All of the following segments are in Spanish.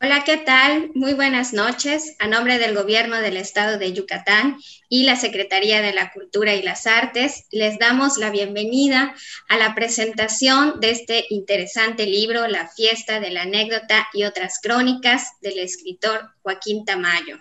Hola, ¿qué tal? Muy buenas noches. A nombre del Gobierno del Estado de Yucatán y la Secretaría de la Cultura y las Artes, les damos la bienvenida a la presentación de este interesante libro, La Fiesta de la Anécdota y otras crónicas, del escritor Joaquín Tamayo.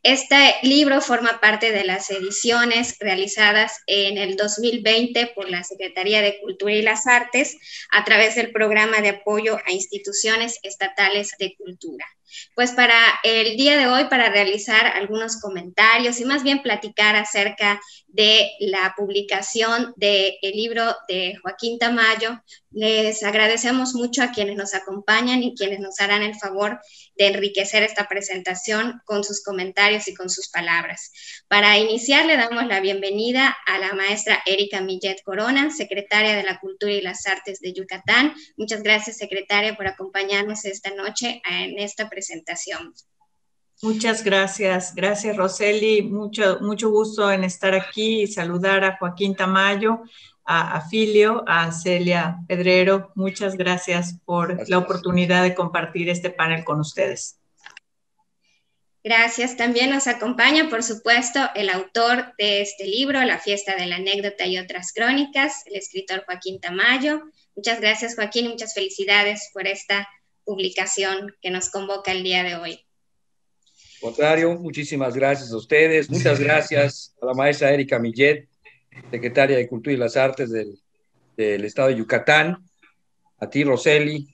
Este libro forma parte de las ediciones realizadas en el 2020 por la Secretaría de Cultura y las Artes a través del Programa de Apoyo a Instituciones Estatales de Cultura. Pues para el día de hoy, para realizar algunos comentarios y más bien platicar acerca de la publicación del libro de Joaquín Tamayo, les agradecemos mucho a quienes nos acompañan y quienes nos harán el favor de enriquecer esta presentación con sus comentarios y con sus palabras. Para iniciar, le damos la bienvenida a la maestra Erika Millet Corona, secretaria de la Cultura y las Artes de Yucatán. Muchas gracias, secretaria, por acompañarnos esta noche en esta presentación. Muchas gracias. Gracias, Roseli. Mucho gusto en estar aquí y saludar a Joaquín Tamayo, a Filio, a Celia Pedrero. Muchas gracias por la oportunidad de compartir este panel con ustedes. Gracias. También nos acompaña, por supuesto, el autor de este libro, La Fiesta de la Anécdota y otras crónicas, el escritor Joaquín Tamayo. Muchas gracias, Joaquín, y muchas felicidades por esta publicación que nos convoca el día de hoy. Al contrario, muchísimas gracias a ustedes. Muchas gracias a la maestra Erika Millet, secretaria de Cultura y las Artes del Estado de Yucatán, a ti, Roseli,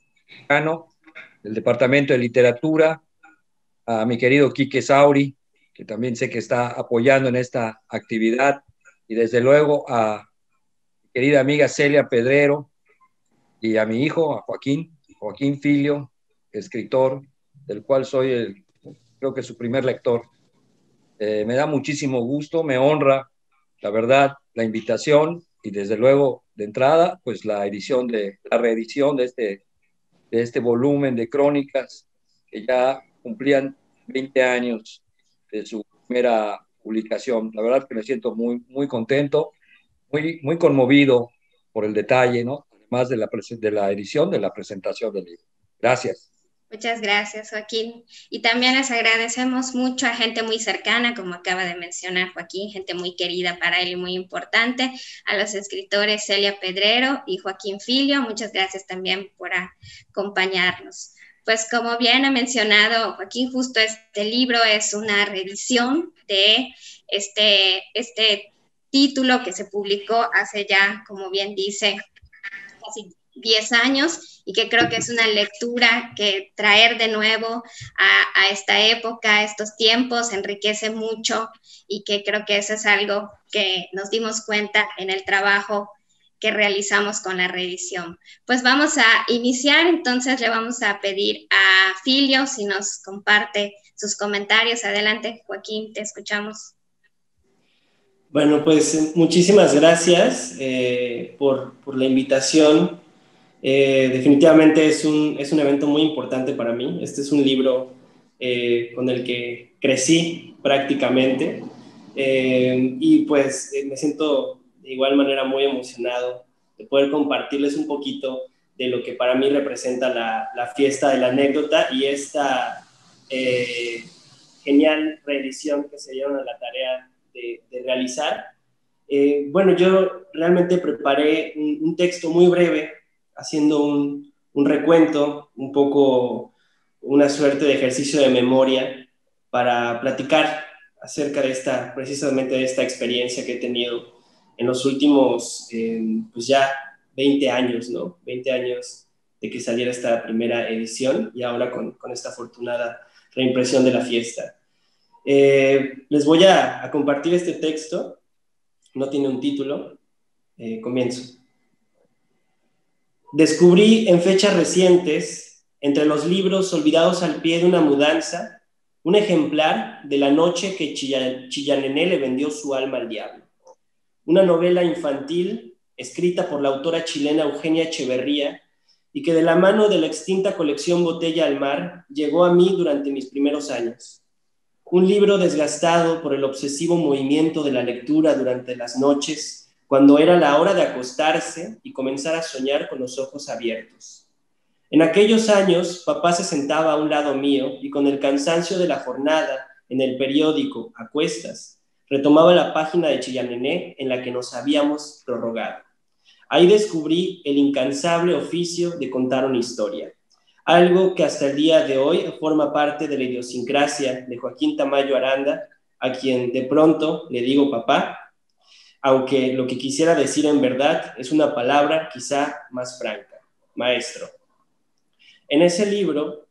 del Departamento de Literatura, a mi querido Quique Sauri, que también sé que está apoyando en esta actividad, y desde luego a mi querida amiga Celia Pedrero, y a mi hijo, a Joaquín Filio, escritor, del cual soy creo que su primer lector. Me da muchísimo gusto, me honra, la verdad, la invitación, y desde luego, de entrada, pues la reedición de este volumen de crónicas que ya cumplían 20 años de su primera publicación. La verdad que me siento muy, muy contento, muy conmovido por el detalle, ¿no? Además de la edición, de la presentación del libro. Gracias. Muchas gracias, Joaquín. Y también les agradecemos mucho a gente muy cercana, como acaba de mencionar Joaquín, gente muy querida para él y muy importante, a los escritores Celia Pedrero y Joaquín Filio. Muchas gracias también por acompañarnos. Pues como bien ha mencionado Joaquín, justo este libro es una reedición de este título que se publicó hace ya, como bien dice, casi 10 años, y que creo que es una lectura que traer de nuevo a esta época, a estos tiempos, enriquece mucho, y que creo que eso es algo que nos dimos cuenta en el trabajo que realizamos con la reedición. Pues vamos a iniciar, entonces le vamos a pedir a Filio si nos comparte sus comentarios. Adelante, Joaquín, te escuchamos. Bueno, pues muchísimas gracias por la invitación. Definitivamente es un evento muy importante para mí. Este es un libro con el que crecí prácticamente y pues me siento de igual manera muy emocionado de poder compartirles un poquito de lo que para mí representa la fiesta de la anécdota y esta genial reedición que se dieron a la tarea de realizar. Bueno, yo realmente preparé un texto muy breve haciendo un recuento, un poco una suerte de ejercicio de memoria para platicar acerca de precisamente de esta experiencia que he tenido en los últimos, pues ya 20 años, ¿no? 20 años de que saliera esta primera edición y ahora con esta afortunada reimpresión de la fiesta. Les voy a compartir este texto, no tiene un título, comienzo. Descubrí en fechas recientes, entre los libros olvidados al pie de una mudanza, un ejemplar de La noche que Chillanené le vendió su alma al diablo. Una novela infantil escrita por la autora chilena Eugenia Echeverría y que de la mano de la extinta colección Botella al Mar llegó a mí durante mis primeros años. Un libro desgastado por el obsesivo movimiento de la lectura durante las noches, cuando era la hora de acostarse y comenzar a soñar con los ojos abiertos. En aquellos años, papá se sentaba a un lado mío y con el cansancio de la jornada en el periódico, a cuestas, retomaba la página de Chillanené en la que nos habíamos prorrogado. Ahí descubrí el incansable oficio de contar una historia, algo que hasta el día de hoy forma parte de la idiosincrasia de Joaquín Tamayo Aranda, a quien de pronto le digo papá, aunque lo que quisiera decir en verdad es una palabra quizá más franca: maestro. En ese libro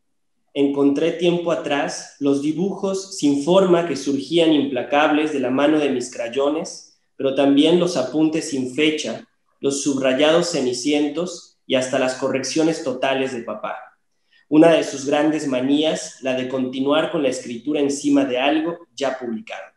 encontré tiempo atrás los dibujos sin forma que surgían implacables de la mano de mis crayones, pero también los apuntes sin fecha, los subrayados cenicientos y hasta las correcciones totales de papá. Una de sus grandes manías, la de continuar con la escritura encima de algo ya publicado.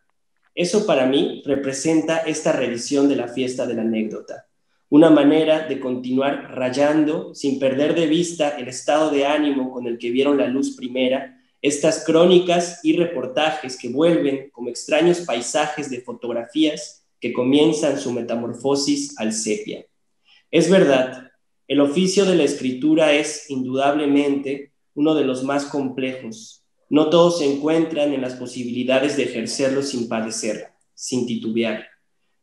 Eso para mí representa esta revisión de la fiesta de la anécdota, una manera de continuar rayando sin perder de vista el estado de ánimo con el que vieron la luz primera, estas crónicas y reportajes que vuelven como extraños paisajes de fotografías que comienzan su metamorfosis al sepia. Es verdad, el oficio de la escritura es indudablemente uno de los más complejos. No todos se encuentran en las posibilidades de ejercerlo sin padecer, sin titubear.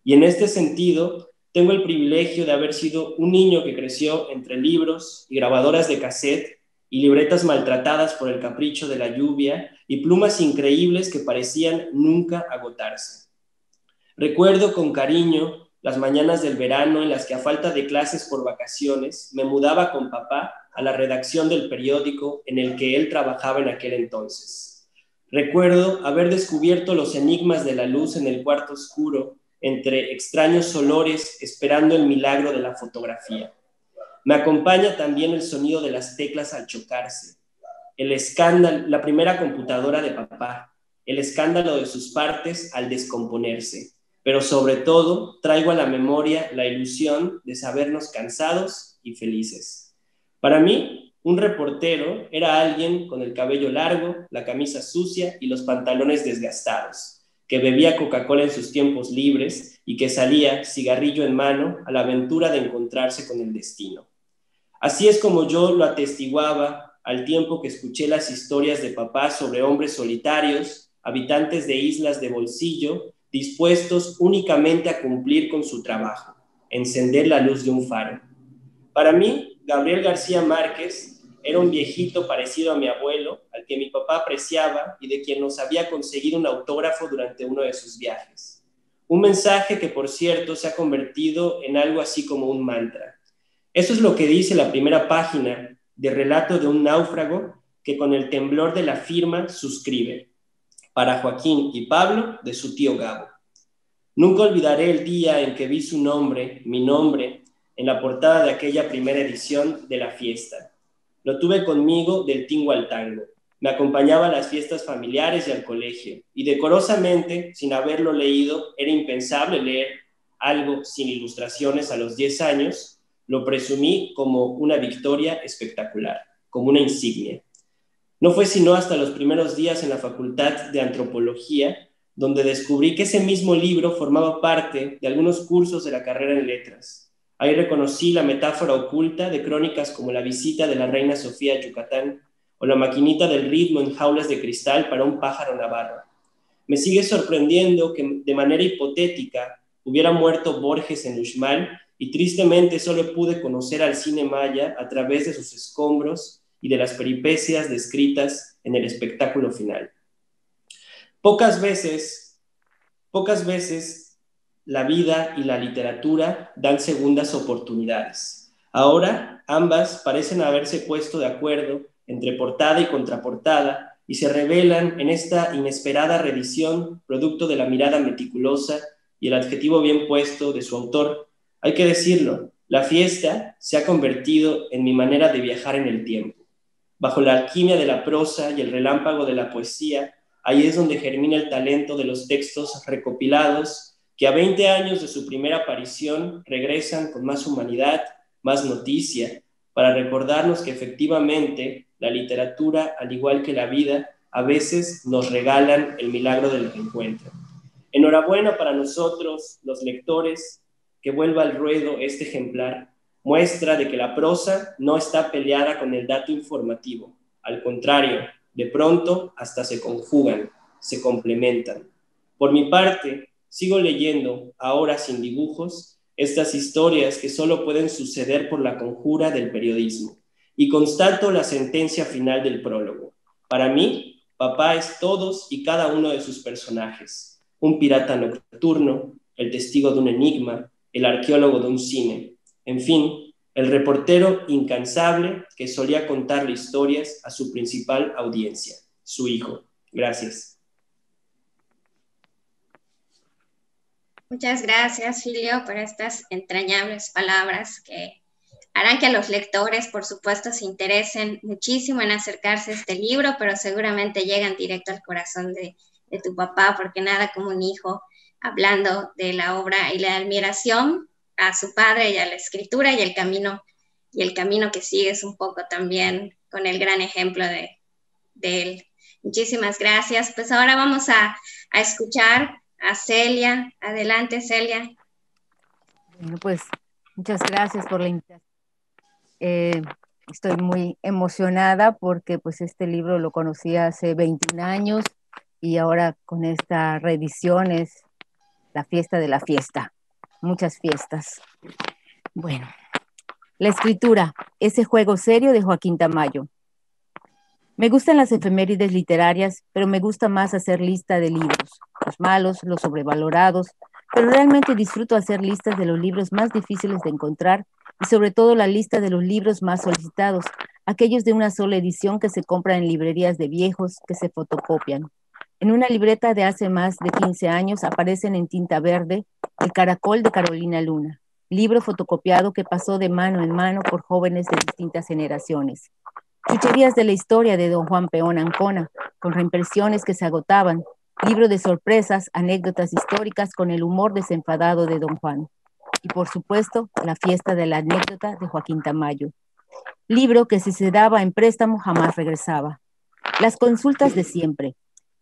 Y en este sentido, tengo el privilegio de haber sido un niño que creció entre libros y grabadoras de cassette y libretas maltratadas por el capricho de la lluvia y plumas increíbles que parecían nunca agotarse. Recuerdo con cariño las mañanas del verano en las que a falta de clases por vacaciones me mudaba con papá a la redacción del periódico en el que él trabajaba en aquel entonces. Recuerdo haber descubierto los enigmas de la luz en el cuarto oscuro, entre extraños olores, esperando el milagro de la fotografía. Me acompaña también el sonido de las teclas al chocarse, el escándalo, la primera computadora de papá, el escándalo de sus partes al descomponerse, pero sobre todo traigo a la memoria la ilusión de sabernos cansados y felices. Para mí, un reportero era alguien con el cabello largo, la camisa sucia y los pantalones desgastados, que bebía Coca-Cola en sus tiempos libres y que salía, cigarrillo en mano, a la aventura de encontrarse con el destino. Así es como yo lo atestiguaba al tiempo que escuché las historias de papá sobre hombres solitarios, habitantes de islas de bolsillo, dispuestos únicamente a cumplir con su trabajo, encender la luz de un faro. Para mí, Gabriel García Márquez era un viejito parecido a mi abuelo, al que mi papá apreciaba y de quien nos había conseguido un autógrafo durante uno de sus viajes. Un mensaje que, por cierto, se ha convertido en algo así como un mantra. Eso es lo que dice la primera página de Relato de un náufrago que con el temblor de la firma suscribe: para Joaquín y Pablo, de su tío Gabo. Nunca olvidaré el día en que vi su nombre, mi nombre, en la portada de aquella primera edición de La Fiesta. Lo tuve conmigo del tingo al tango. Me acompañaba a las fiestas familiares y al colegio, y decorosamente, sin haberlo leído, era impensable leer algo sin ilustraciones a los 10 años, lo presumí como una victoria espectacular, como una insignia. No fue sino hasta los primeros días en la Facultad de Antropología donde descubrí que ese mismo libro formaba parte de algunos cursos de la carrera en letras. Ahí reconocí la metáfora oculta de crónicas como La visita de la reina Sofía a Yucatán o La maquinita del ritmo en jaulas de cristal para un pájaro navarro. Me sigue sorprendiendo que de manera hipotética hubiera muerto Borges en Uxmal y tristemente solo pude conocer al cine maya a través de sus escombros y de las peripecias descritas en el espectáculo final. Pocas veces la vida y la literatura dan segundas oportunidades. Ahora, ambas parecen haberse puesto de acuerdo entre portada y contraportada y se revelan en esta inesperada revisión, producto de la mirada meticulosa y el adjetivo bien puesto de su autor. Hay que decirlo, La Fiesta se ha convertido en mi manera de viajar en el tiempo. Bajo la alquimia de la prosa y el relámpago de la poesía, ahí es donde germina el talento de los textos recopilados que a 20 años de su primera aparición regresan con más humanidad, más noticia, para recordarnos que efectivamente la literatura, al igual que la vida, a veces nos regalan el milagro del reencuentro. Enhorabuena para nosotros, los lectores, que vuelva al ruedo este ejemplar, muestra de que la prosa no está peleada con el dato informativo. Al contrario, de pronto hasta se conjugan, se complementan. Por mi parte, sigo leyendo, ahora sin dibujos, estas historias que solo pueden suceder por la conjura del periodismo, y constato la sentencia final del prólogo. Para mí, papá es todos y cada uno de sus personajes: un pirata nocturno, el testigo de un enigma, el arqueólogo de un cine, en fin, el reportero incansable que solía contarle historias a su principal audiencia, su hijo. Gracias. Muchas gracias, Filio, por estas entrañables palabras que harán que los lectores, por supuesto, se interesen muchísimo en acercarse a este libro, pero seguramente llegan directo al corazón de tu papá, porque nada como un hijo hablando de la obra y la admiración a su padre y a la escritura y el camino que sigues un poco también con el gran ejemplo de él. Muchísimas gracias. Pues ahora vamos a escuchar a Celia. Adelante, Celia. Bueno, pues muchas gracias por la invitación. Estoy muy emocionada porque pues este libro lo conocí hace 21 años y ahora con esta reedición es la fiesta de la fiesta. Muchas fiestas. Bueno, la escritura, ese juego serio de Joaquín Tamayo. Me gustan las efemérides literarias, pero me gusta más hacer lista de libros, los malos, los sobrevalorados, pero realmente disfruto hacer listas de los libros más difíciles de encontrar y sobre todo la lista de los libros más solicitados, aquellos de una sola edición que se compran en librerías de viejos, que se fotocopian. En una libreta de hace más de 15 años aparecen en tinta verde El Caracol de Carolina Luna, libro fotocopiado que pasó de mano en mano por jóvenes de distintas generaciones. Chucherías de la historia de don Juan Peón Ancona, con reimpresiones que se agotaban, libro de sorpresas, anécdotas históricas con el humor desenfadado de don Juan. Y por supuesto, la fiesta de la anécdota de Joaquín Tamayo. Libro que si se daba en préstamo jamás regresaba. Las consultas de siempre.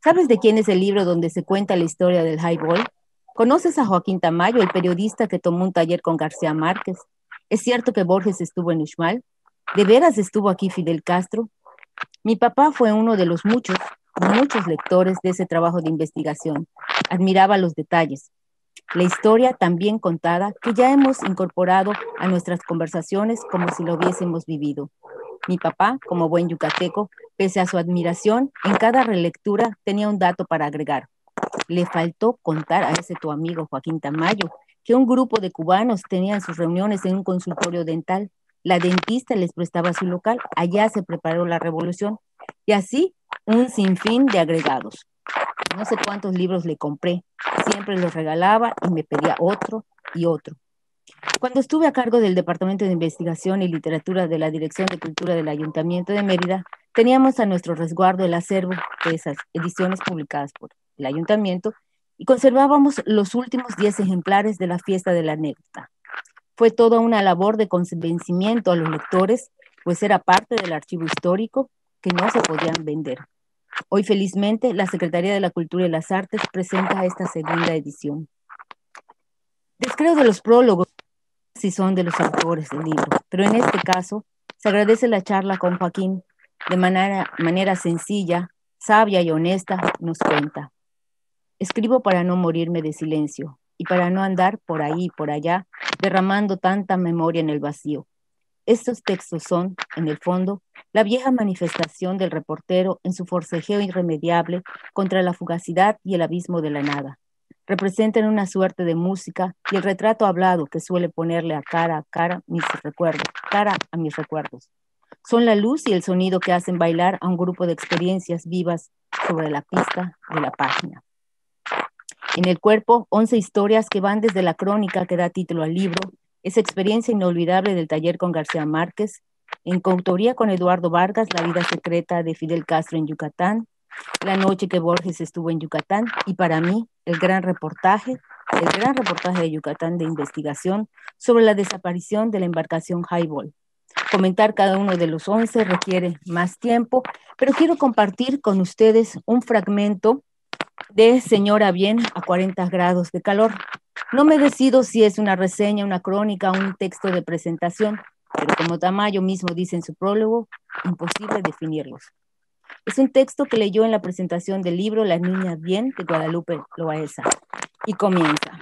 ¿Sabes de quién es el libro donde se cuenta la historia del highball? ¿Conoces a Joaquín Tamayo, el periodista que tomó un taller con García Márquez? ¿Es cierto que Borges estuvo en Uxmal? ¿De veras estuvo aquí Fidel Castro? Mi papá fue uno de los muchos lectores de ese trabajo de investigación. Admiraba los detalles. La historia tan bien contada que ya hemos incorporado a nuestras conversaciones como si lo hubiésemos vivido. Mi papá, como buen yucateco, pese a su admiración, en cada relectura tenía un dato para agregar. Le faltó contar a ese tu amigo Joaquín Tamayo que un grupo de cubanos tenían sus reuniones en un consultorio dental. La dentista les prestaba su local, allá se preparó la revolución, y así un sinfín de agregados. No sé cuántos libros le compré, siempre los regalaba y me pedía otro y otro. Cuando estuve a cargo del Departamento de Investigación y Literatura de la Dirección de Cultura del Ayuntamiento de Mérida, teníamos a nuestro resguardo el acervo de esas ediciones publicadas por el Ayuntamiento y conservábamos los últimos 10 ejemplares de la fiesta de la anécdota. Fue toda una labor de convencimiento a los lectores, pues era parte del archivo histórico que no se podían vender. Hoy, felizmente, la Secretaría de la Cultura y las Artes presenta esta segunda edición. Descreo de los prólogos si son de los autores del libro, pero en este caso se agradece la charla con Joaquín. De manera sencilla, sabia y honesta, nos cuenta. Escribo para no morirme de silencio y para no andar por ahí y por allá derramando tanta memoria en el vacío. Estos textos son, en el fondo, la vieja manifestación del reportero en su forcejeo irremediable contra la fugacidad y el abismo de la nada. Representan una suerte de música y el retrato hablado que suele ponerle cara a mis recuerdos. Son la luz y el sonido que hacen bailar a un grupo de experiencias vivas sobre la pista de la página. En el cuerpo, 11 historias que van desde la crónica que da título al libro, esa experiencia inolvidable del taller con García Márquez, en coautoría con Eduardo Vargas, La vida secreta de Fidel Castro en Yucatán, la noche que Borges estuvo en Yucatán, y para mí, el gran reportaje de Yucatán de investigación sobre la desaparición de la embarcación Highball. Comentar cada uno de los 11 requiere más tiempo, pero quiero compartir con ustedes un fragmento de Señora Bien a 40 grados de calor. No me decido si es una reseña, una crónica, un texto de presentación, pero como Tamayo mismo dice en su prólogo, imposible definirlos. Es un texto que leyó en la presentación del libro La Niña Bien de Guadalupe Loaesa y comienza.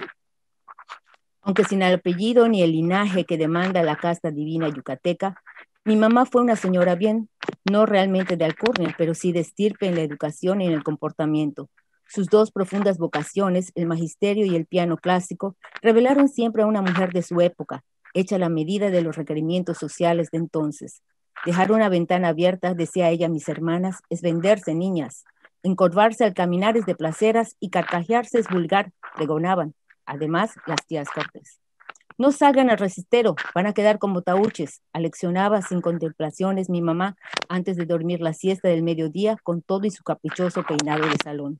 Aunque sin el apellido ni el linaje que demanda la casta divina yucateca, mi mamá fue una señora bien, no realmente de alcurnia, pero sí de estirpe en la educación y en el comportamiento. Sus dos profundas vocaciones, el magisterio y el piano clásico, revelaron siempre a una mujer de su época, hecha a la medida de los requerimientos sociales de entonces. Dejar una ventana abierta, decía ella a mis hermanas, es venderse, niñas. Encorvarse al caminar es de placeras y carcajearse es vulgar, pregonaban. Además, las tías Cortés. No salgan al resistero, van a quedar como tauches, aleccionaba sin contemplaciones mi mamá antes de dormir la siesta del mediodía con todo y su caprichoso peinado de salón.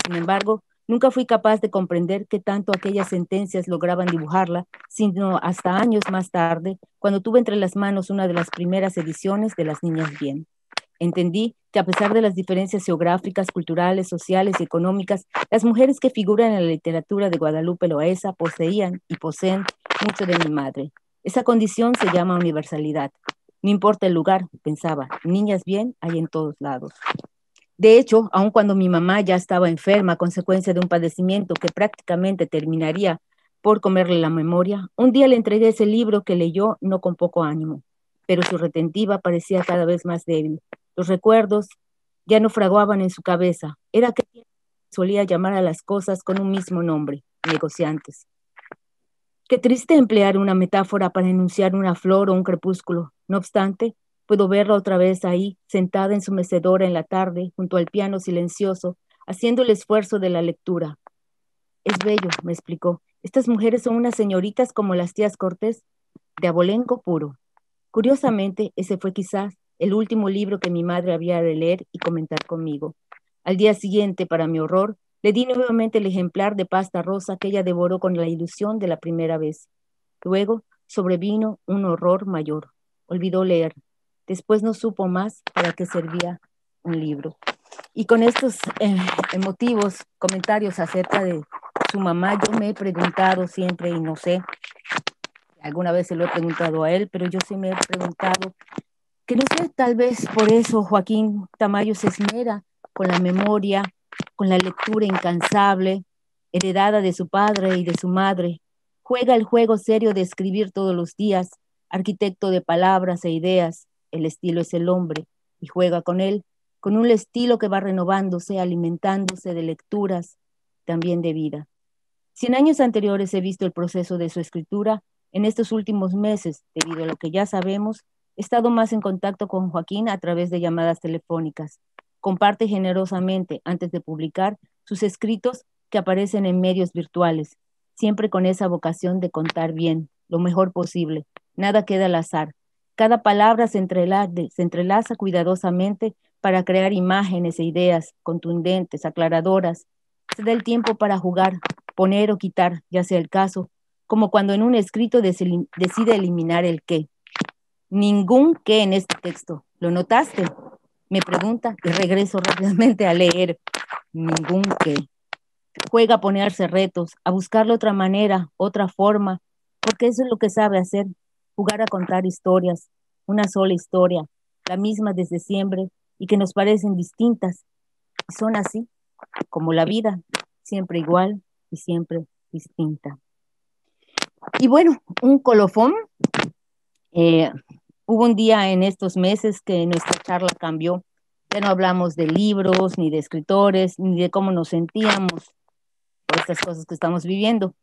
Sin embargo, nunca fui capaz de comprender qué tanto aquellas sentencias lograban dibujarla, sino hasta años más tarde, cuando tuve entre las manos una de las primeras ediciones de Las Niñas Bien. Entendí que a pesar de las diferencias geográficas, culturales, sociales y económicas, las mujeres que figuran en la literatura de Guadalupe Loaesa poseían y poseen mucho de mi madre. Esa condición se llama universalidad. No importa el lugar, pensaba, niñas bien hay en todos lados. De hecho, aun cuando mi mamá ya estaba enferma a consecuencia de un padecimiento que prácticamente terminaría por comerle la memoria, un día le entregué ese libro que leyó no con poco ánimo, pero su retentiva parecía cada vez más débil. Los recuerdos ya no fraguaban en su cabeza. Era que solía llamar a las cosas con un mismo nombre, negociantes. Qué triste emplear una metáfora para enunciar una flor o un crepúsculo. No obstante, puedo verla otra vez ahí, sentada en su mecedora en la tarde, junto al piano silencioso, haciendo el esfuerzo de la lectura. Es bello, me explicó. Estas mujeres son unas señoritas como las tías Cortés, de abolengo puro. Curiosamente, ese fue quizás el último libro que mi madre había de leer y comentar conmigo. Al día siguiente, para mi horror, le di nuevamente el ejemplar de pasta rosa que ella devoró con la ilusión de la primera vez. Luego sobrevino un horror mayor. Olvidó leer. Después no supo más para qué servía un libro. Y con estos emotivos comentarios acerca de su mamá, yo me he preguntado siempre, y no sé, alguna vez se lo he preguntado a él, pero yo sí me he preguntado que no sé, tal vez por eso Joaquín Tamayo se esmera con la memoria, con la lectura incansable, heredada de su padre y de su madre. Juega el juego serio de escribir todos los días, arquitecto de palabras e ideas. El estilo es el hombre y juega con él, con un estilo que va renovándose, alimentándose de lecturas, también de vida. Si en años anteriores he visto el proceso de su escritura, en estos últimos meses, debido a lo que ya sabemos, he estado más en contacto con Joaquín a través de llamadas telefónicas. Comparte generosamente, antes de publicar, sus escritos que aparecen en medios virtuales, siempre con esa vocación de contar bien, lo mejor posible. Nada queda al azar. Cada palabra se entrelaza cuidadosamente para crear imágenes e ideas contundentes, aclaradoras. Se da el tiempo para jugar, poner o quitar, ya sea el caso, como cuando en un escrito decide eliminar el qué. Ningún qué en este texto. ¿Lo notaste? Me pregunta y regreso rápidamente a leer. Ningún qué. Juega a ponerse retos, a buscarle otra manera, otra forma, porque eso es lo que sabe hacer, jugar a contar historias, una sola historia, la misma desde siempre y que nos parecen distintas. Y son así, como la vida, siempre igual y siempre distinta. Y bueno, un colofón. Hubo un día en estos meses que nuestra charla cambió. Ya no hablamos de libros, ni de escritores, ni de cómo nos sentíamos por estas cosas que estamos viviendo.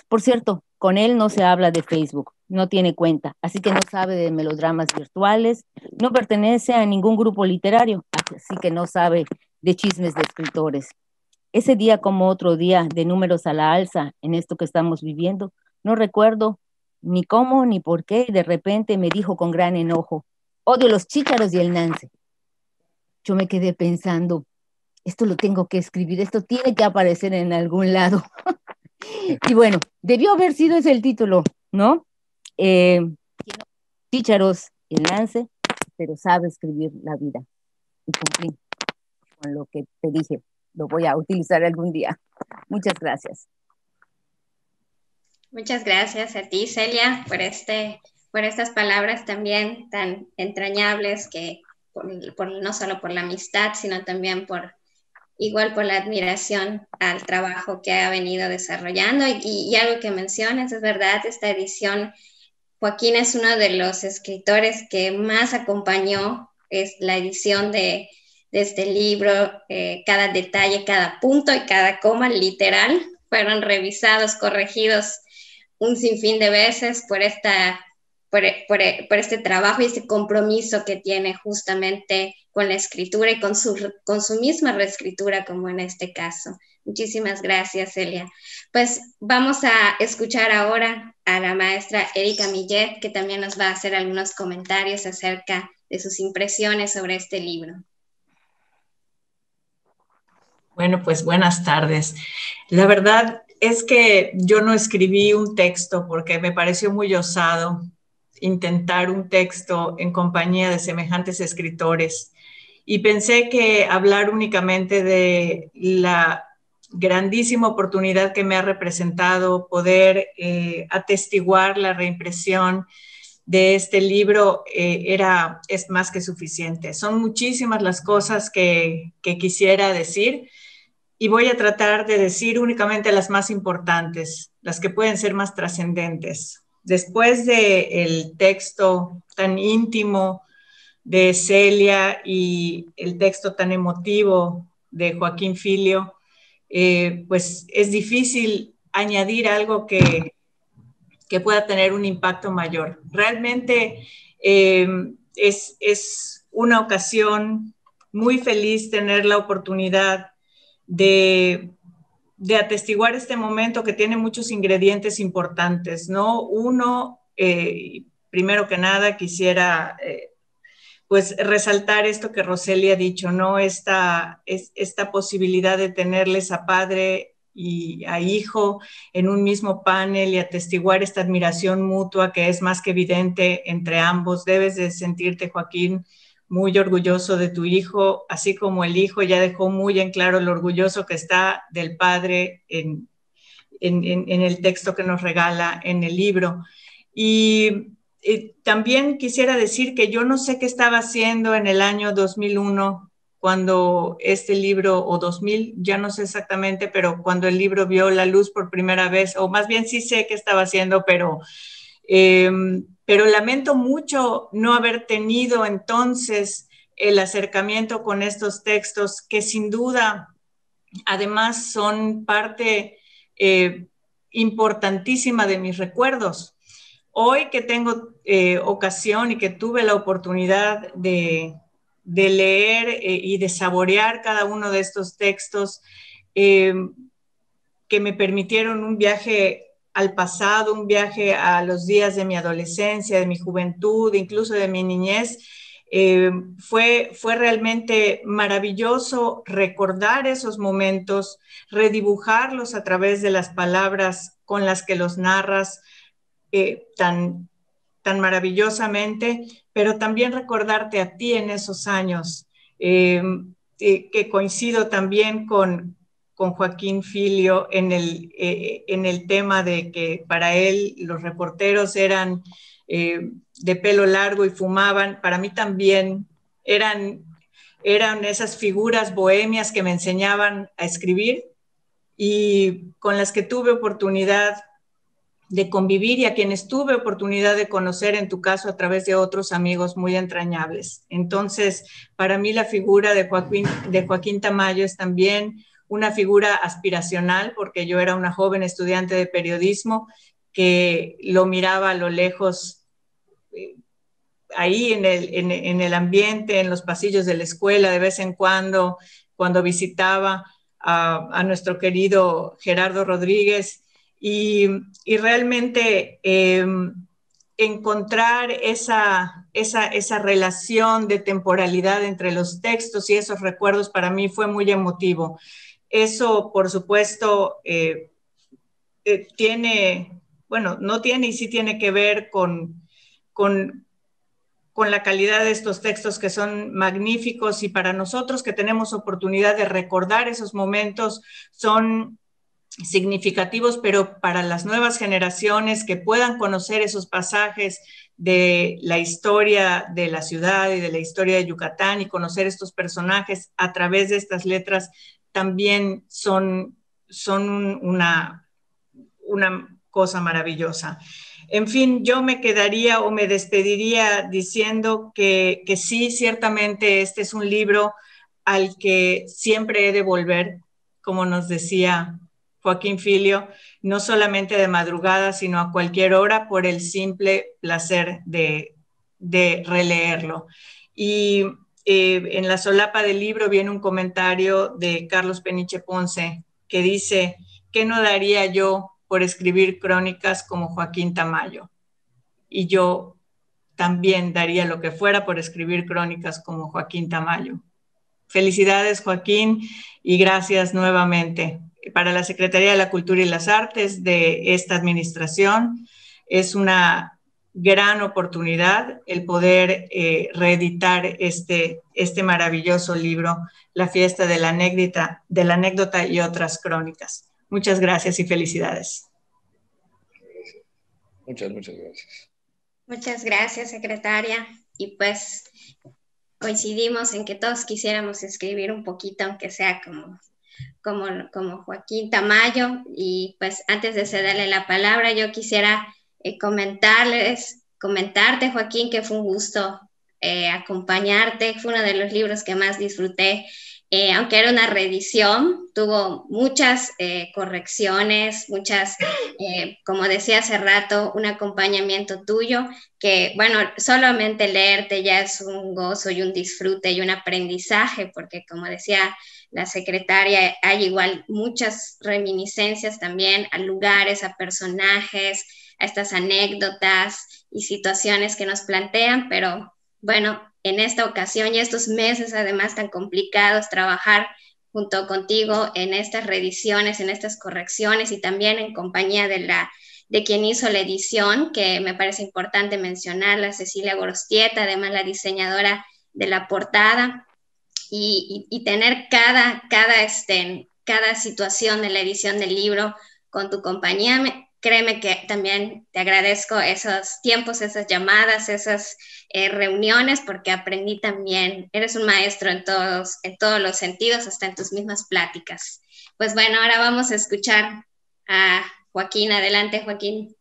Por cierto, con él no se habla de Facebook, no tiene cuenta, así que no sabe de melodramas virtuales, no pertenece a ningún grupo literario, así que no sabe de chismes de escritores. Ese día como otro día de números a la alza en esto que estamos viviendo, no recuerdo ni cómo ni por qué, y de repente me dijo con gran enojo, odio los chícharos y el Nance. Yo me quedé pensando, esto lo tengo que escribir, esto tiene que aparecer en algún lado. Y bueno, debió haber sido ese el título, ¿no? Chícharos y el Nance, pero sabe escribir la vida. Y cumplí con lo que te dije, lo voy a utilizar algún día. Muchas gracias. Muchas gracias a ti, Celia, por estas palabras también tan entrañables que no solo por la amistad, sino también igual por la admiración al trabajo que ha venido desarrollando. Y algo que mencionas, es verdad, esta edición, Joaquín es uno de los escritores que más acompañó es la edición de este libro. Cada detalle, cada punto y cada coma literal fueron revisados, corregidos un sinfín de veces por este trabajo y este compromiso que tiene justamente con la escritura y con su misma reescritura, como en este caso. Muchísimas gracias, Celia. Pues vamos a escuchar ahora a la maestra Erika Millet, que también nos va a hacer algunos comentarios acerca de sus impresiones sobre este libro. Bueno, pues buenas tardes. La verdad es que yo no escribí un texto porque me pareció muy osado intentar un texto en compañía de semejantes escritores. Y pensé que hablar únicamente de la grandísima oportunidad que me ha representado poder atestiguar la reimpresión de este libro es más que suficiente. Son muchísimas las cosas que quisiera decir y voy a tratar de decir únicamente las más importantes, las que pueden ser más trascendentes. Después del texto tan íntimo de Celia y el texto tan emotivo de Joaquín Filio, pues es difícil añadir algo que pueda tener un impacto mayor. Realmente es una ocasión muy feliz tener la oportunidad de atestiguar este momento que tiene muchos ingredientes importantes, ¿no? Uno, primero que nada, quisiera pues resaltar esto que Roseli ha dicho, ¿no? Esta posibilidad de tenerles a padre y a hijo en un mismo panel y atestiguar esta admiración mutua que es más que evidente entre ambos. Debes de sentirte, Joaquín, muy orgulloso de tu hijo, así como el hijo ya dejó muy en claro lo orgulloso que está del padre en el texto que nos regala en el libro. Y también quisiera decir que yo no sé qué estaba haciendo en el año 2001 cuando este libro, o 2000, ya no sé exactamente, pero cuando el libro vio la luz por primera vez, o más bien sí sé qué estaba haciendo, pero lamento mucho no haber tenido entonces el acercamiento con estos textos que sin duda además son parte importantísima de mis recuerdos. Hoy que tengo ocasión y que tuve la oportunidad de leer y de saborear cada uno de estos textos que me permitieron un viaje al pasado, un viaje a los días de mi adolescencia, de mi juventud, incluso de mi niñez, fue realmente maravilloso recordar esos momentos, redibujarlos a través de las palabras con las que los narras tan maravillosamente, pero también recordarte a ti en esos años, que coincido también con Joaquín Filio en el tema de que para él los reporteros eran de pelo largo y fumaban. Para mí también eran esas figuras bohemias que me enseñaban a escribir y con las que tuve oportunidad de convivir y a quienes tuve oportunidad de conocer, en tu caso, a través de otros amigos muy entrañables. Entonces, para mí la figura de Joaquín Tamayo es también una figura aspiracional, porque yo era una joven estudiante de periodismo que lo miraba a lo lejos, ahí en el ambiente, en los pasillos de la escuela, de vez en cuando visitaba a nuestro querido Gerardo Rodríguez, y realmente encontrar esa relación de temporalidad entre los textos y esos recuerdos para mí fue muy emotivo. Eso, por supuesto, no tiene y sí tiene que ver con la calidad de estos textos que son magníficos, y para nosotros que tenemos oportunidad de recordar esos momentos son significativos, pero para las nuevas generaciones que puedan conocer esos pasajes de la historia de la ciudad y de la historia de Yucatán y conocer estos personajes a través de estas letras también son una cosa maravillosa. En fin, yo me quedaría o me despediría diciendo que sí, ciertamente este es un libro al que siempre he de volver, como nos decía Joaquín Filio, no solamente de madrugada, sino a cualquier hora por el simple placer de releerlo. Y en la solapa del libro viene un comentario de Carlos Peniche Ponce que dice: ¿qué no daría yo por escribir crónicas como Joaquín Tamayo? Y yo también daría lo que fuera por escribir crónicas como Joaquín Tamayo. Felicidades, Joaquín, y gracias nuevamente. Para la Secretaría de la Cultura y las Artes de esta administración es una gran oportunidad el poder reeditar este maravilloso libro, La fiesta de la anécdota y otras crónicas. Muchas gracias y felicidades. Muchas gracias. Muchas gracias, secretaria. Y pues coincidimos en que todos quisiéramos escribir un poquito, aunque sea como Joaquín Tamayo. Y pues antes de cederle la palabra, yo quisiera comentarte, Joaquín, que fue un gusto acompañarte. Fue uno de los libros que más disfruté. Aunque era una reedición, tuvo muchas correcciones, como decía hace rato, un acompañamiento tuyo, que bueno, solamente leerte ya es un gozo y un disfrute y un aprendizaje, porque como decía la secretaria, hay igual muchas reminiscencias también a lugares, a personajes, a estas anécdotas y situaciones que nos plantean, pero bueno, en esta ocasión y estos meses además tan complicados, trabajar junto contigo en estas reediciones, en estas correcciones y también en compañía de quien hizo la edición, que me parece importante mencionarla, Cecilia Gorostieta, además la diseñadora de la portada, y tener cada situación de la edición del libro con tu compañía. Créeme que también te agradezco esos tiempos, esas llamadas, esas reuniones, porque aprendí también. Eres un maestro en todos los sentidos, hasta en tus mismas pláticas. Pues bueno, ahora vamos a escuchar a Joaquín. Adelante, Joaquín.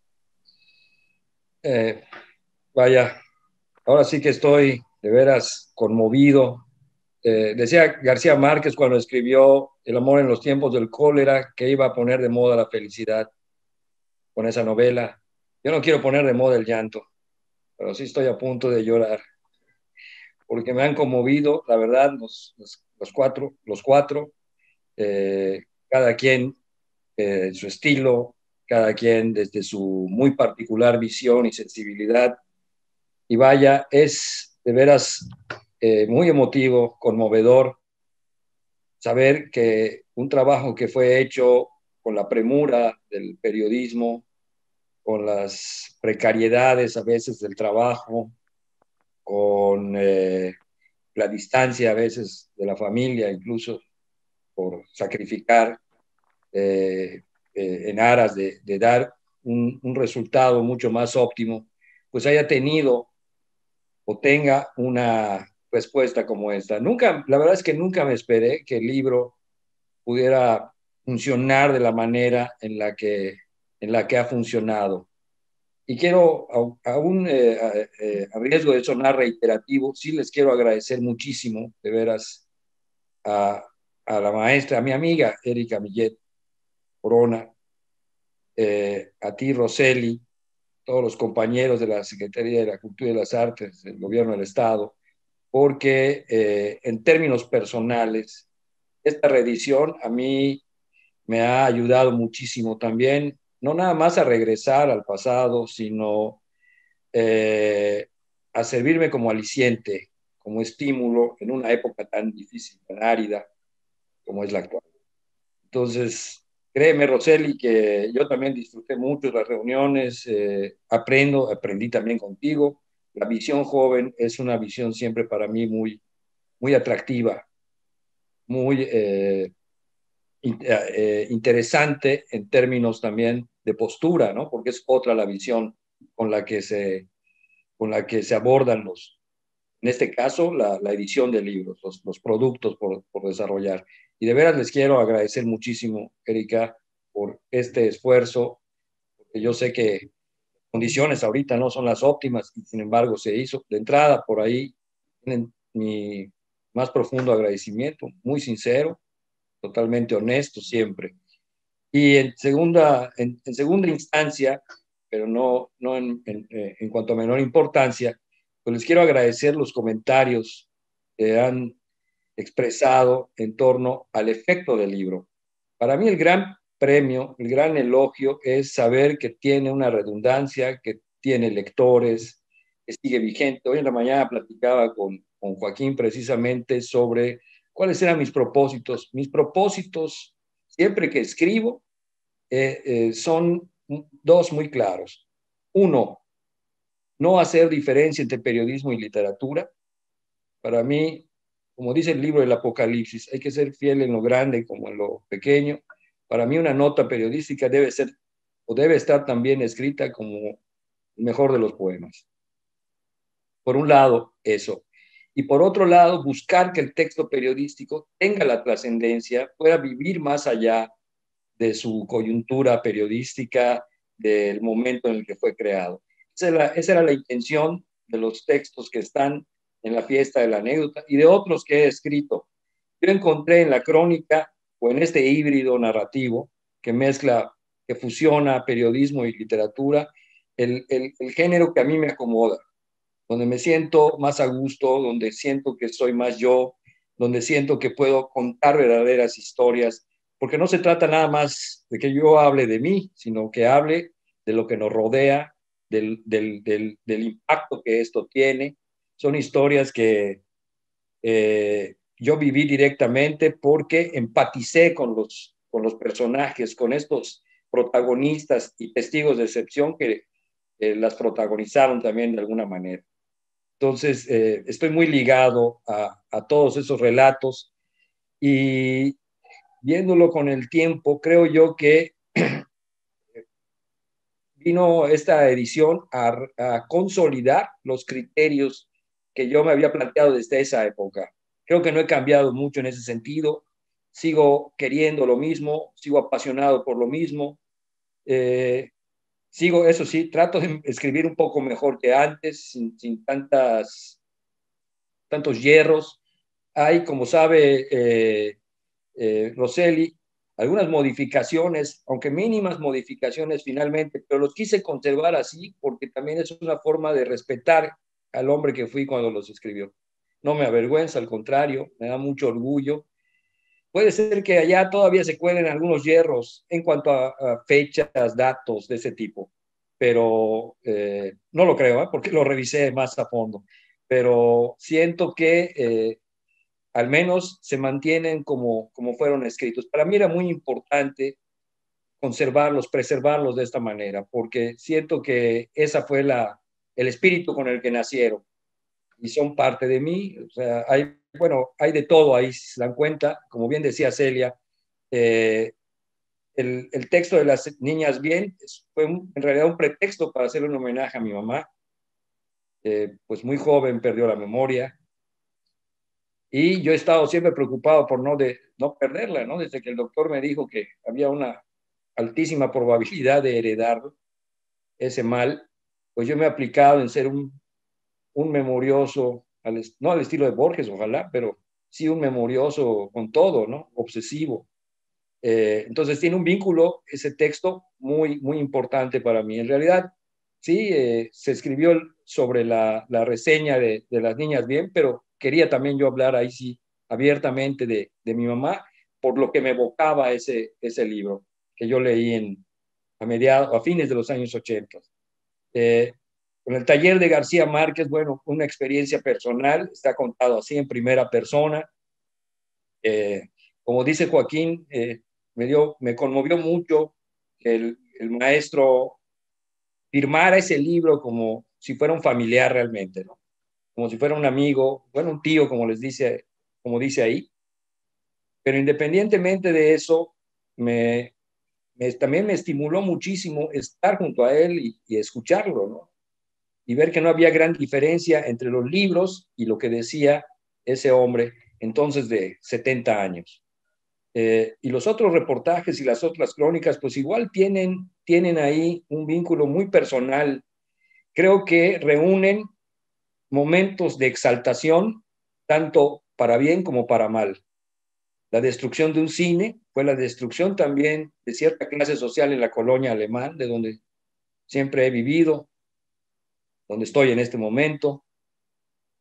Vaya, ahora sí que estoy de veras conmovido. Decía García Márquez cuando escribió El amor en los tiempos del cólera que iba a poner de moda la felicidad con esa novela. Yo no quiero poner de moda el llanto, pero sí estoy a punto de llorar, porque me han conmovido, la verdad, los cuatro, cada quien su estilo, cada quien desde su muy particular visión y sensibilidad. Y vaya, es de veras muy emotivo, conmovedor, saber que un trabajo que fue hecho con la premura del periodismo, con las precariedades a veces del trabajo, con la distancia a veces de la familia, incluso por sacrificar en aras de dar un resultado mucho más óptimo, pues haya tenido o tenga una respuesta como esta. La verdad es que nunca me esperé que el libro pudiera funcionar de la manera en la que ha funcionado. Y quiero, aún a riesgo de sonar reiterativo, sí les quiero agradecer muchísimo, de veras, a la maestra, a mi amiga Erika Millet Corona, a ti, Roseli, todos los compañeros de la Secretaría de la Cultura y las Artes del Gobierno del Estado, porque en términos personales, esta reedición a mí me ha ayudado muchísimo también, no nada más a regresar al pasado, sino a servirme como aliciente, como estímulo en una época tan difícil, tan árida como es la actual. Entonces, créeme, Roseli, que yo también disfruté mucho de las reuniones, aprendí también contigo. La visión joven es una visión siempre para mí muy, muy atractiva, muy interesante en términos también de postura, ¿no? Porque es otra la visión con la que se abordan en este caso, la edición de libros, los productos por desarrollar. Y de veras les quiero agradecer muchísimo, Erika, por este esfuerzo, porque yo sé que condiciones ahorita no son las óptimas y sin embargo se hizo. De entrada, por ahí tienen mi más profundo agradecimiento, muy sincero, totalmente honesto siempre. Y en segunda instancia, pero no en cuanto a menor importancia, pues les quiero agradecer los comentarios que han expresado en torno al efecto del libro. Para mí el gran premio, el gran elogio es saber que tiene una redundancia, que tiene lectores, que sigue vigente. Hoy en la mañana platicaba con Joaquín precisamente sobre cuáles eran mis propósitos. Mis propósitos, siempre que escribo, son dos muy claros. Uno, no hacer diferencia entre periodismo y literatura. Para mí, como dice el libro del Apocalipsis, hay que ser fiel en lo grande como en lo pequeño. Para mí una nota periodística debe ser o debe estar también escrita como el mejor de los poemas. Por un lado, eso. Y por otro lado, buscar que el texto periodístico tenga la trascendencia, pueda vivir más allá de su coyuntura periodística, del momento en el que fue creado. Esa era la intención de los textos que están en la fiesta de la anécdota y de otros que he escrito. Yo encontré en la crónica o en este híbrido narrativo que mezcla, que fusiona periodismo y literatura, el género que a mí me acomoda, donde me siento más a gusto, donde siento que soy más yo, donde siento que puedo contar verdaderas historias, porque no se trata nada más de que yo hable de mí, sino que hable de lo que nos rodea, del impacto que esto tiene. Son historias que yo viví directamente porque empaticé con los personajes, con estos protagonistas y testigos de excepción que las protagonizaron también de alguna manera. Entonces, estoy muy ligado a todos esos relatos y viéndolo con el tiempo, creo yo que vino esta edición a consolidar los criterios que yo me había planteado desde esa época. Creo que no he cambiado mucho en ese sentido. Sigo queriendo lo mismo, sigo apasionado por lo mismo. Sigo, eso sí, trato de escribir un poco mejor que antes, sin tantos hierros. Hay, como sabe Rosselli, algunas modificaciones, aunque mínimas modificaciones finalmente, pero los quise conservar así porque también es una forma de respetar al hombre que fui cuando los escribió. No me avergüenza, al contrario, me da mucho orgullo. Puede ser que allá todavía se cuelen algunos hierros en cuanto a fechas, datos de ese tipo, pero no lo creo, porque lo revisé más a fondo. Pero siento que al menos se mantienen como fueron escritos. Para mí era muy importante conservarlos, preservarlos de esta manera, porque siento que esa fue el espíritu con el que nacieron y son parte de mí. O sea, hay de todo ahí, si se dan cuenta. Como bien decía Celia, el texto de las niñas bien fue en realidad un pretexto para hacerle un homenaje a mi mamá. Pues muy joven perdió la memoria. Y yo he estado siempre preocupado por no perderla, ¿no? Desde que el doctor me dijo que había una altísima probabilidad de heredar ese mal, pues yo me he aplicado en ser un memorioso, no al estilo de Borges, ojalá, pero sí un memorioso con todo, ¿no? Obsesivo. Entonces tiene un vínculo, ese texto, muy, muy importante para mí. En realidad, sí, se escribió sobre la reseña de las niñas bien, pero quería también yo hablar ahí sí abiertamente de mi mamá, por lo que me evocaba ese libro que yo leí a fines de los años 80. Con el taller de García Márquez, bueno, una experiencia personal, está contado así en primera persona. Como dice Joaquín, me conmovió mucho que el maestro firmara ese libro como si fuera un familiar realmente, ¿no? Como si fuera un amigo, bueno, un tío, como dice ahí. Pero independientemente de eso, también me estimuló muchísimo estar junto a él y escucharlo, ¿no? Y ver que no había gran diferencia entre los libros y lo que decía ese hombre entonces de 70 años. Y los otros reportajes y las otras crónicas, pues igual tienen ahí un vínculo muy personal. Creo que reúnen momentos de exaltación, tanto para bien como para mal. La destrucción de un cine fue la destrucción también de cierta clase social en la colonia alemán, de donde siempre he vivido, donde estoy en este momento.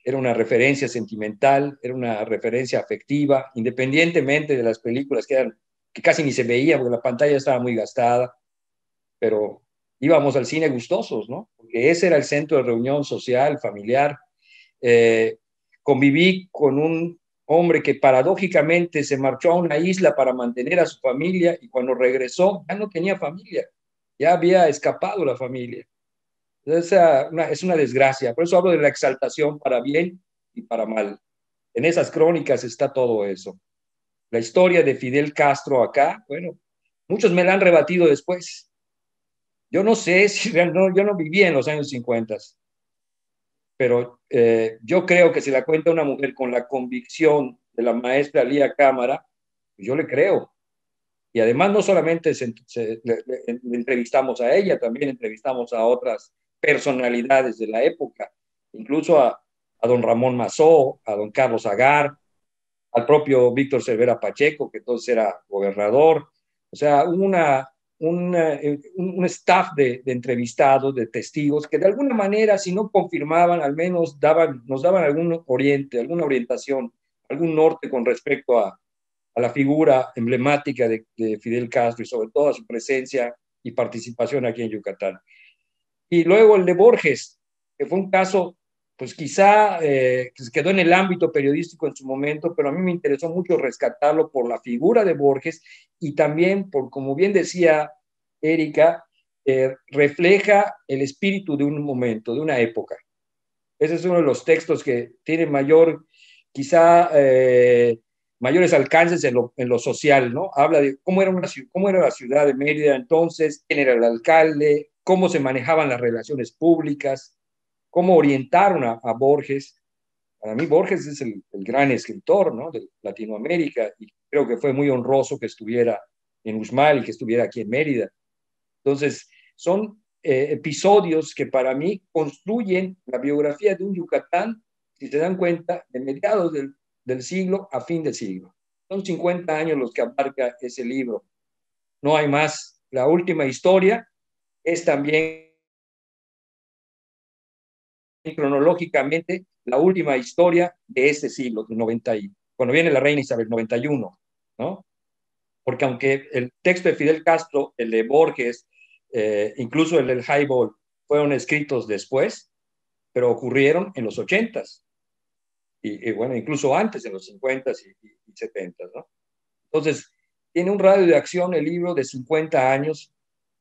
Era una referencia sentimental, era una referencia afectiva, independientemente de las películas que casi ni se veía porque la pantalla estaba muy gastada, pero íbamos al cine gustosos, ¿no? Porque ese era el centro de reunión social, familiar. Eh, Conviví con un hombre que paradójicamente se marchó a una isla para mantener a su familia y cuando regresó ya no tenía familia, ya había escapado la familia. Es una desgracia, por eso hablo de la exaltación para bien y para mal. En esas crónicas está todo eso. La historia de Fidel Castro acá, bueno, muchos me la han rebatido después. Yo no sé si yo no vivía en los años 50, pero yo creo que si la cuenta una mujer con la convicción de la maestra Lía Cámara, pues yo le creo. Y además no solamente le entrevistamos a ella, también entrevistamos a otras personalidades de la época, incluso a don Ramón Mazó, a don Carlos Agar, al propio Víctor Cervera Pacheco, que entonces era gobernador. O sea, un staff de entrevistados, de testigos, que de alguna manera, si no confirmaban, al menos nos daban algún oriente, alguna orientación, algún norte con respecto a la figura emblemática de Fidel Castro y sobre todo a su presencia y participación aquí en Yucatán. Y luego el de Borges, que fue un caso, pues quizá que se quedó en el ámbito periodístico en su momento, pero a mí me interesó mucho rescatarlo por la figura de Borges y también por, como bien decía Erika, refleja el espíritu de un momento, de una época. Ese es uno de los textos que tiene quizá mayores alcances en lo social, ¿no? Habla de cómo era la ciudad de Mérida entonces, quién era el alcalde, cómo se manejaban las relaciones públicas, cómo orientaron a Borges. Para mí Borges es el gran escritor, ¿no? De Latinoamérica y creo que fue muy honroso que estuviera en Uxmal y que estuviera aquí en Mérida. Entonces, son episodios que para mí construyen la biografía de un Yucatán, si se dan cuenta, de mediados del siglo a fin de siglo. Son 50 años los que abarca ese libro. No hay más. La última historia es también cronológicamente la última historia de ese siglo, cuando viene la reina Isabel, 91, ¿no? Porque aunque el texto de Fidel Castro, el de Borges, incluso el del Highball, fueron escritos después, pero ocurrieron en los 80s, y bueno, incluso antes, en los 50s y 70s, ¿no? Entonces, tiene un radio de acción el libro de 50 años,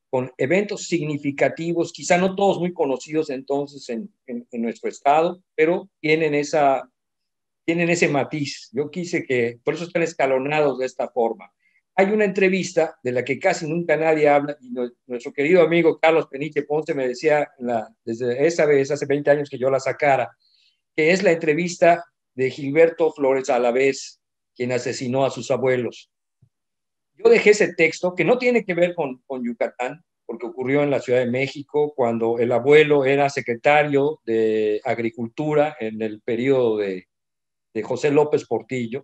con eventos significativos, quizá no todos muy conocidos entonces en nuestro estado, pero tienen ese matiz. Yo quise por eso están escalonados de esta forma. Hay una entrevista de la que casi nunca nadie habla, y nuestro querido amigo Carlos Peniche Ponce me decía desde esa vez, hace 20 años que yo la sacara, que es la entrevista de Gilberto Flores Alavés, quien asesinó a sus abuelos. Yo dejé ese texto que no tiene que ver con Yucatán, porque ocurrió en la Ciudad de México cuando el abuelo era secretario de Agricultura en el periodo de José López Portillo,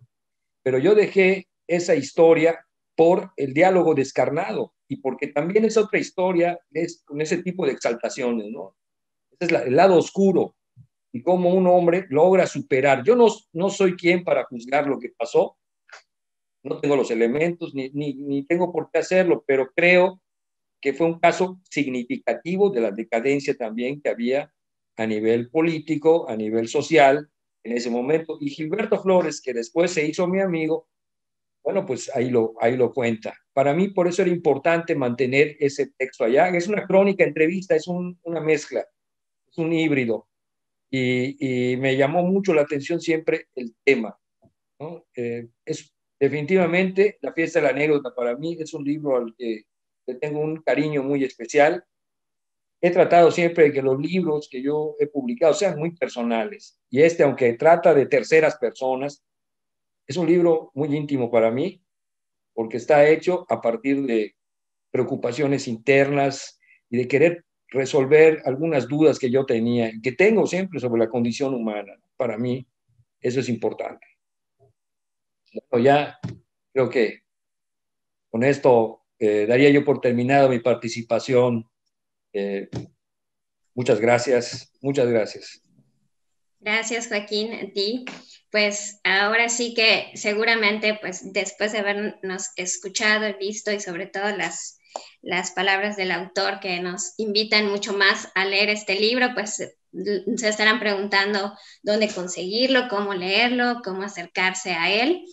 pero yo dejé esa historia por el diálogo descarnado y porque también es otra historia con ese tipo de exaltaciones, ¿no? Ese es el lado oscuro y cómo un hombre logra superar. Yo no soy quien para juzgar lo que pasó, no tengo los elementos ni tengo por qué hacerlo, pero creo que fue un caso significativo de la decadencia también que había a nivel político, a nivel social en ese momento. Y Gilberto Flores, que después se hizo mi amigo, bueno, pues ahí lo cuenta. Para mí, por eso era importante mantener ese texto allá. Es una crónica, entrevista, es una mezcla, es un híbrido. Y me llamó mucho la atención siempre el tema, ¿no? Es definitivamente La fiesta de la anécdota para mí es un libro al que le tengo un cariño muy especial. He tratado siempre de que los libros que yo he publicado sean muy personales. Y este, aunque trata de terceras personas, es un libro muy íntimo para mí, porque está hecho a partir de preocupaciones internas y de querer resolver algunas dudas que yo tenía y que tengo siempre sobre la condición humana. Para mí, eso es importante. Bueno, ya creo que con esto daría yo por terminado mi participación. Eh, muchas gracias, muchas gracias. Gracias, Joaquín, a ti. Pues ahora sí que seguramente, pues después de habernos escuchado, visto y sobre todo las palabras del autor que nos invitan mucho más a leer este libro, pues se estarán preguntando dónde conseguirlo, cómo leerlo, cómo acercarse a él.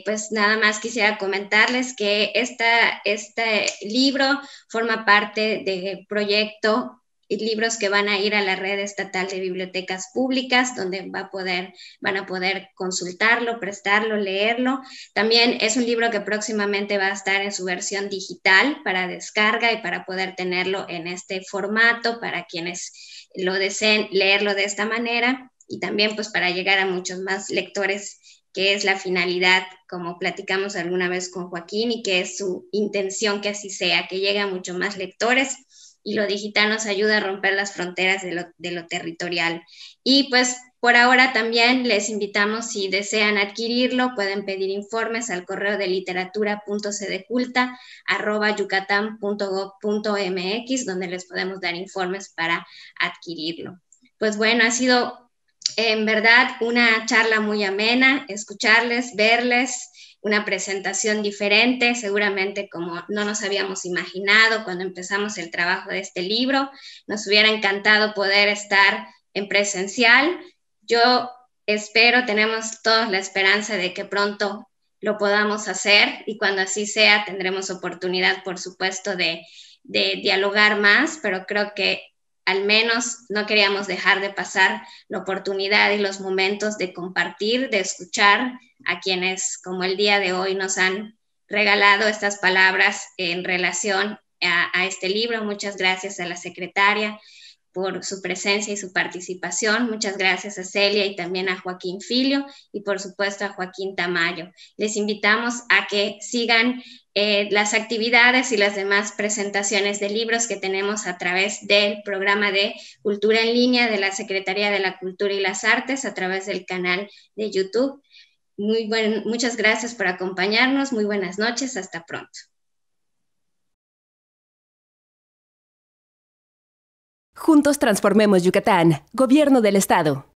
Pues nada más quisiera comentarles que este libro forma parte del proyecto libros que van a ir a la red estatal de bibliotecas públicas, donde van a poder consultarlo, prestarlo, leerlo. También es un libro que próximamente va a estar en su versión digital para descarga y para poder tenerlo en este formato para quienes lo deseen leerlo de esta manera, y también pues para llegar a muchos más lectores, que es la finalidad, como platicamos alguna vez con Joaquín, y que es su intención que así sea, que llegue a muchos más lectores. Y lo digital nos ayuda a romper las fronteras de lo territorial. Y pues por ahora también les invitamos, si desean adquirirlo, pueden pedir informes al correo de literatura.sedeculta@yucatan.gov.mx, donde les podemos dar informes para adquirirlo. Pues bueno, ha sido en verdad una charla muy amena, escucharles, verles, una presentación diferente, seguramente como no nos habíamos imaginado cuando empezamos el trabajo de este libro. Nos hubiera encantado poder estar en presencial. Yo espero, tenemos todos la esperanza de que pronto lo podamos hacer, y cuando así sea tendremos oportunidad, por supuesto, de dialogar más, pero creo que al menos no queríamos dejar de pasar la oportunidad y los momentos de compartir, de escuchar a quienes, como el día de hoy, nos han regalado estas palabras en relación a este libro. Muchas gracias a la secretaria por su presencia y su participación. Muchas gracias a Celia y también a Joaquín Filio, y por supuesto a Joaquín Tamayo. Les invitamos a que sigan las actividades y las demás presentaciones de libros que tenemos a través del programa de Cultura en Línea de la Secretaría de la Cultura y las Artes, a través del canal de YouTube. Muchas gracias por acompañarnos. Muy buenas noches. Hasta pronto. Juntos transformemos Yucatán. Gobierno del Estado.